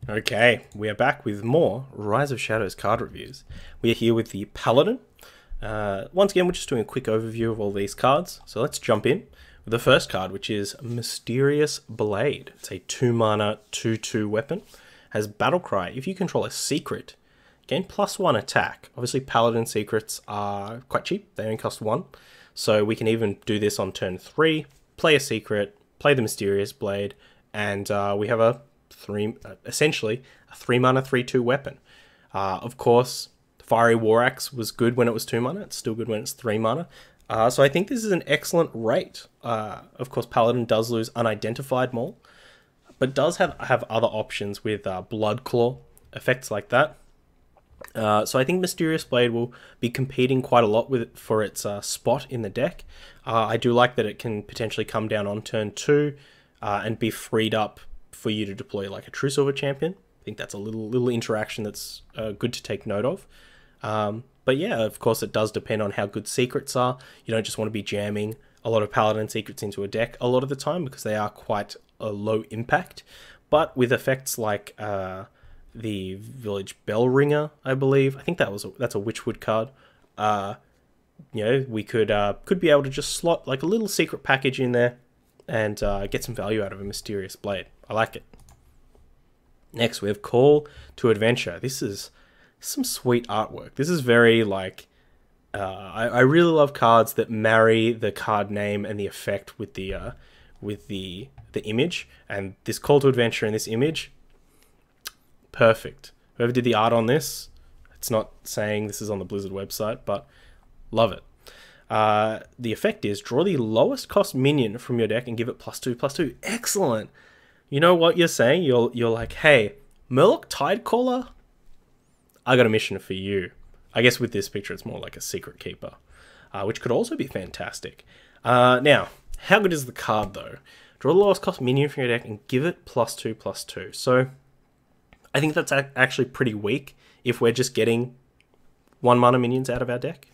Okay, we are back with more Rise of Shadows card reviews. We are here with the Paladin. Once again, we're just doing a quick overview of all these cards. So let's jump in with the first card, which is Mysterious Blade. It's a 2-mana, 2/2 weapon. Has Battlecry. If you control a secret, gain +1 attack. Obviously, Paladin secrets are quite cheap. They only cost 1. So we can even do this on turn 3, play a secret, play the Mysterious Blade, and we have essentially a 3-mana, 3/2 weapon. Of course, Fiery War Axe was good when it was 2 mana. It's still good when it's 3 mana. So I think this is an excellent rate. Of course, Paladin does lose Unidentified Maul, but does have other options with Blood Claw, effects like that. So I think Mysterious Blade will be competing quite a lot for its spot in the deck. I do like that it can potentially come down on turn 2 and be freed up for you to deploy like a True Silver Champion. I think that's a little interaction that's good to take note of. But yeah, of course, it does depend on how good secrets are. You don't just want to be jamming a lot of Paladin secrets into a deck a lot of the time because they are quite a low impact. But with effects like the Village Bell Ringer, I believe, I think that's a Witchwood card. We could be able to just slot like a little secret package in there and get some value out of a Mysterious Blade. I like it. Next, we have Call to Adventure. This is some sweet artwork. This is very like I really love cards that marry the card name and the effect with the image. And this Call to Adventure in this image, perfect. Whoever did the art on this, it's not saying this is on the Blizzard website, but love it. The effect is draw the lowest cost minion from your deck and give it +2/+2. Excellent. You know what you're saying? You're like, hey, Murloc Tidecaller, I got a mission for you. I guess with this picture, it's more like a Secret Keeper, which could also be fantastic. Now, how good is the card though? Draw the lowest cost minion from your deck and give it +2/+2. So I think that's actually pretty weak if we're just getting 1-mana minions out of our deck.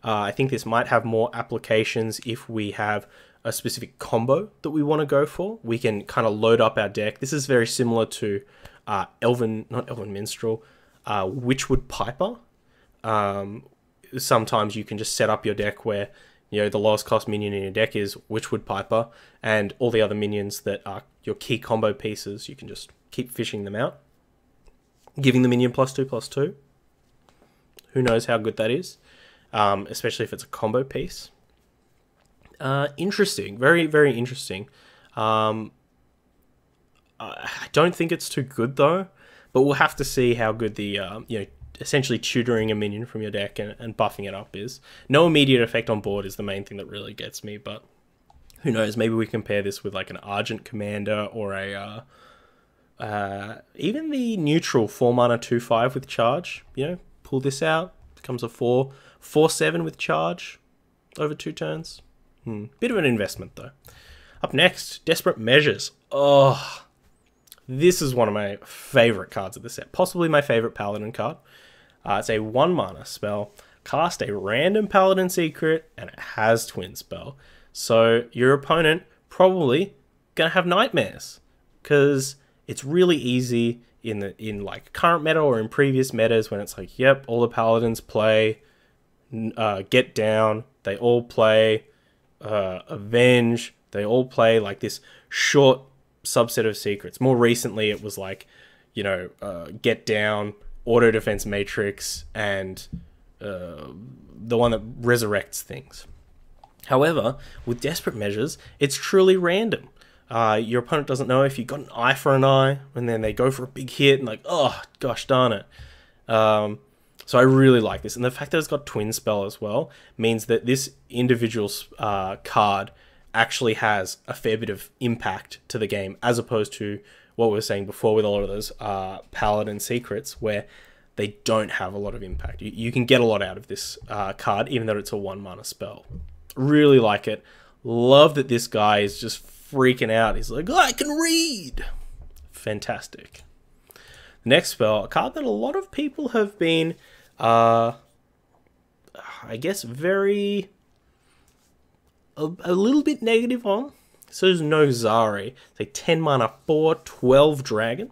I think this might have more applications if we have a specific combo that we want to go for. We can kind of load up our deck. This is very similar to not Elven Minstrel, Witchwood Piper. Sometimes you can just set up your deck where the lowest cost minion in your deck is Witchwood Piper, and all the other minions that are your key combo pieces, you can just keep fishing them out, giving the minion +2/+2. Who knows how good that is, especially if it's a combo piece. Interesting, very, very interesting. I don't think it's too good though, but we'll have to see how good the essentially tutoring a minion from your deck and buffing it up is. No immediate effect on board is the main thing that really gets me, but who knows? Maybe we compare this with like an Argent Commander or a even the neutral 4-mana 2/5 with charge. Pull this out, becomes a 4/7 with charge over 2 turns. Bit of an investment though. Up next, Desperate Measures. Oh, this is one of my favorite cards of the set. Possibly my favorite Paladin card. It's a 1-mana spell. Cast a random Paladin secret, and it has Twin Spell. So your opponent probably gonna have nightmares because it's really easy in like current meta or in previous metas when it's like, yep, all the Paladins play Get Down. They all play Avenge. They all play like this short subset of secrets. More recently, it was like, Get Down, Auto Defense Matrix, and the one that resurrects things. However, with Desperate Measures, it's truly random. Your opponent doesn't know if you got an eye for an eye, and then they go for a big hit, and like, oh, gosh darn it. So I really like this. And the fact that it's got Twin Spell as well means that this individual card actually has a fair bit of impact to the game, as opposed to what we were saying before with a lot of those Paladin secrets, where they don't have a lot of impact. You can get a lot out of this card, even though it's a 1-mana spell. Really like it. Love that this guy is just freaking out. He's like, oh, I can read! Fantastic. Next spell, a card that a lot of people have been, I guess, a little bit negative on. So there's Nozari. It's a 10 mana 4/12 dragon.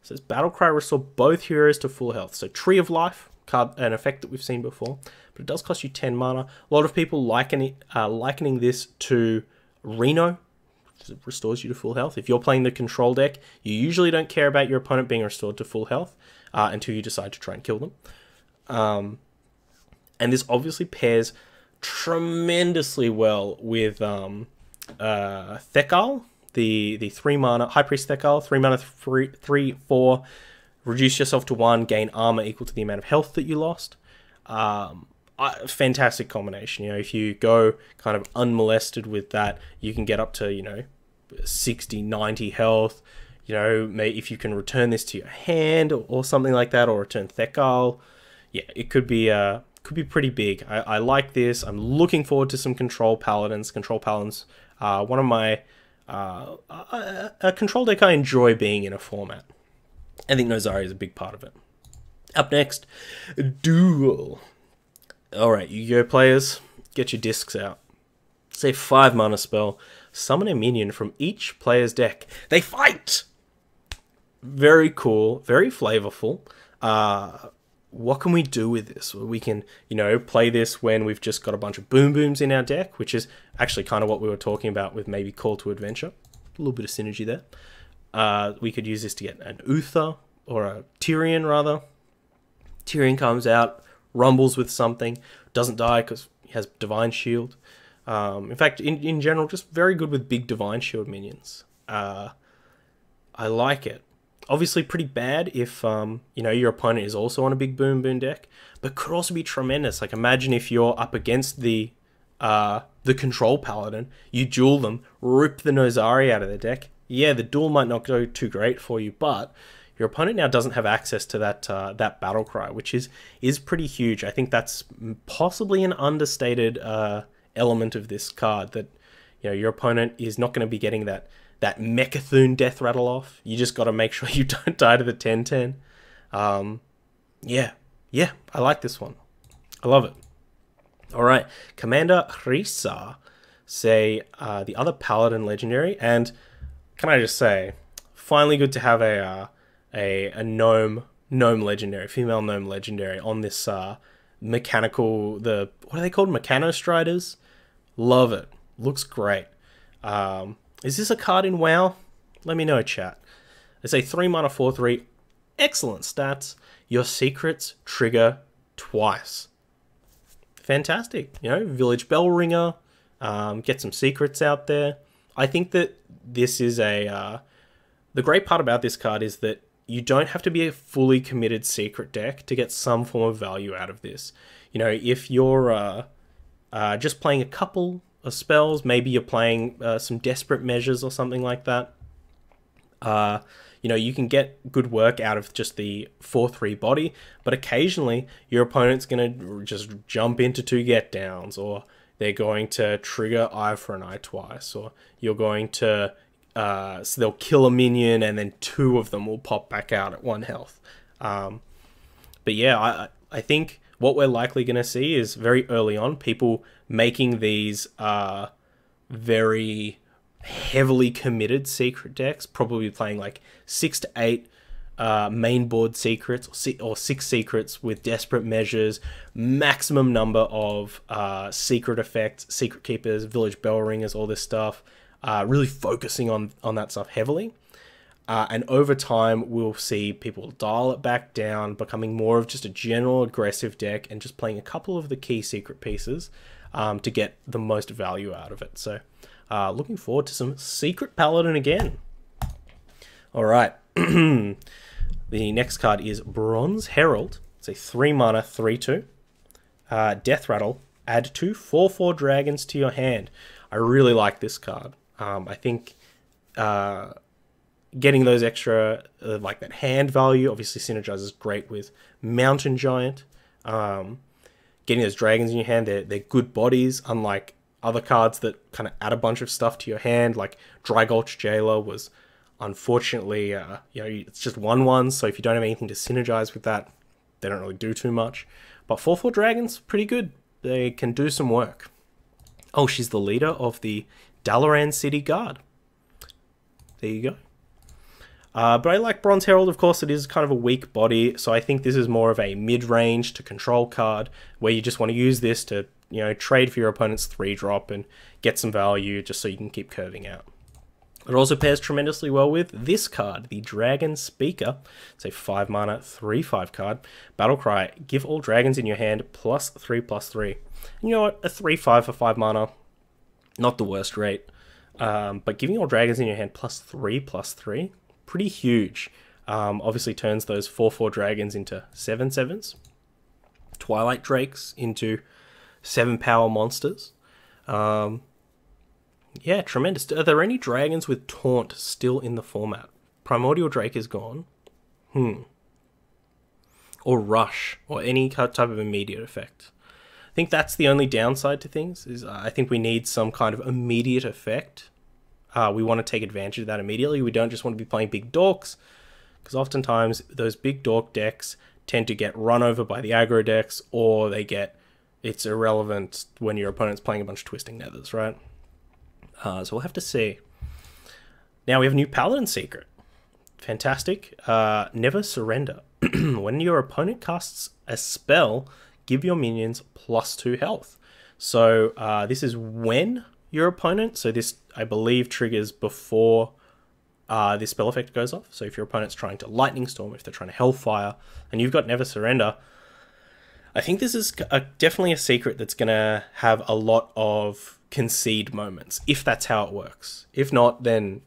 So it's Battlecry, restore both heroes to full health. So Tree of Life, card, an effect that we've seen before, but it does cost you 10 mana. A lot of people likening this to Reno, which restores you to full health. If you're playing the control deck, you usually don't care about your opponent being restored to full health until you decide to try and kill them. And this obviously pairs tremendously well with Thekal, the 3 mana High Priest Thekal, 3 mana, 3/4, reduce yourself to 1, gain armor equal to the amount of health that you lost. Fantastic combination. You know, if you go kind of unmolested with that, you can get up to, you know, 60, 90 health. You know, if you can return this to your hand or something like that, or return Thekal, yeah, it could be pretty big. I like this. I'm looking forward to some Control Paladins. Control Paladins, one of my a control deck I enjoy being in a format. I think Nozari is a big part of it. Up next, Duel. Alright, Yu-Gi-Oh players, get your discs out. It's a 5 mana spell. Summon a minion from each player's deck. They fight! Very cool, very flavorful. What can we do with this? We can, you know, play this when we've just got a bunch of Boom Booms in our deck, which is actually kind of what we were talking about with maybe Call to Adventure. A little bit of synergy there. We could use this to get an Uther, or a Tyrion rather. Tyrion comes out, rumbles with something, doesn't die because he has Divine Shield. In fact, in general, just very good with big Divine Shield minions. I like it. Obviously pretty bad if you know, your opponent is also on a big Boom Boom deck, but could also be tremendous. Like, imagine if you're up against the Control Paladin, you duel them, rip the Nozari out of their deck. Yeah, the duel might not go too great for you, but your opponent now doesn't have access to that Battlecry, which is pretty huge. I think that's possibly an understated element of this card, that, you know, your opponent is not going to be getting that Mechathune death rattle off. You just got to make sure you don't die to the 10/10. Yeah, I like this one. I love it. All right, Commander Risa, say the other Paladin legendary, and can I just say, finally good to have a gnome legendary, female gnome legendary on this mechanical, what are they called? Mechanostriders? Love it. Looks great. Is this a card in WoW? Let me know, chat. It's a 3 mana 4/3. Excellent stats. Your secrets trigger twice. Fantastic. You know, Village Bell Ringer. Get some secrets out there. I think that this is the great part about this card is that you don't have to be a fully committed secret deck to get some form of value out of this. You know, if you're just playing a couple of spells, maybe you're playing some Desperate Measures or something like that, you know, you can get good work out of just the 4/3 body, but occasionally your opponent's going to just jump into 2 get downs, or they're going to trigger Eye for an Eye twice, or you're going to so they'll kill a minion and then 2 of them will pop back out at 1 health. But yeah, I think what we're likely going to see is very early on people making these very heavily committed secret decks, probably playing like 6 to 8 main board secrets, or 6 secrets with Desperate Measures, maximum number of secret effects, Secret Keepers, Village Bell Ringers, all this stuff. Really focusing on that stuff heavily. And over time, we'll see people dial it back down, becoming more of just a general aggressive deck and just playing a couple of the key secret pieces to get the most value out of it. So looking forward to some Secret Paladin again. All right. The next card is Bronze Herald. It's a 3 mana 3/2. Death Rattle. Add 2 4/4 dragons to your hand. I really like this card. I think getting those extra, like that hand value, obviously synergizes great with Mountain Giant. Getting those dragons in your hand, they're good bodies, unlike other cards that kind of add a bunch of stuff to your hand, like Dry Gulch Jailer was unfortunately, you know, it's just 1/1, so if you don't have anything to synergize with that, they don't really do too much. But 4/4 dragons, pretty good. They can do some work. Oh, she's the leader of the Dalaran City Guard. There you But I like Bronze Herald, of course. It is kind of a weak body, so I think this is more of a mid-range to control card, where you just want to use this to, you know, trade for your opponent's 3-drop and get some value just so you can keep curving out. It also pairs tremendously well with this card, the Dragon Speaker. It's a 5 mana, 3/5 card. Battlecry, give all dragons in your hand +3/+3. And you know what? A 3/5 for 5 mana, not the worst rate. But giving all dragons in your hand +3/+3, pretty huge. Obviously turns those 4/4 dragons into 7/7s. Twilight Drakes into 7-power monsters. Yeah, tremendous. Are there any dragons with Taunt still in the format? Primordial Drake is gone. Or Rush, or any type of immediate effect. I think that's the only downside to things, is I think we need some kind of immediate effect. We want to take advantage of that immediately. We don't just want to be playing big dorks, because oftentimes those big dork decks tend to get run over by the aggro decks, or it's irrelevant when your opponent's playing a bunch of Twisting Nethers, right? So we'll have to see. Now we have a new Paladin secret. Fantastic. Never surrender. When your opponent casts a spell, give your minions +2 health. So this is when your opponent, so this I believe triggers before this spell effect goes off. So if your opponent's trying to Lightning Storm, if they're trying to Hellfire, and you've got Never Surrender, I think this is definitely a secret that's going to have a lot of concede moments, if that's how it works. If not, then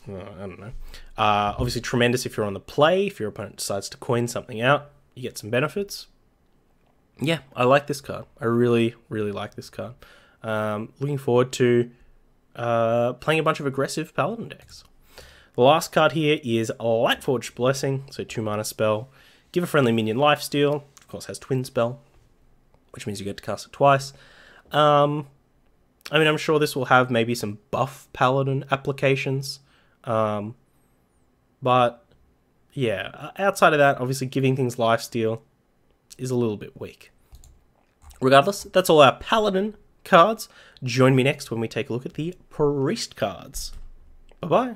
I don't know. Obviously tremendous if you're on the play. If your opponent decides to coin something out, you get some benefits. Yeah, I like this card. I really, really like this card. Looking forward to playing a bunch of aggressive Paladin decks. The last card here is Lightforged Blessing, so 2 mana spell. Give a friendly minion lifesteal. Of course, has Twin Spell, which means you get to cast it twice. I mean, I'm sure this will have maybe some buff Paladin applications. But, yeah, outside of that, obviously giving things lifesteal is a little bit weak. Regardless, that's all our Paladin cards. Join me next when we take a look at the Priest cards. Bye-bye.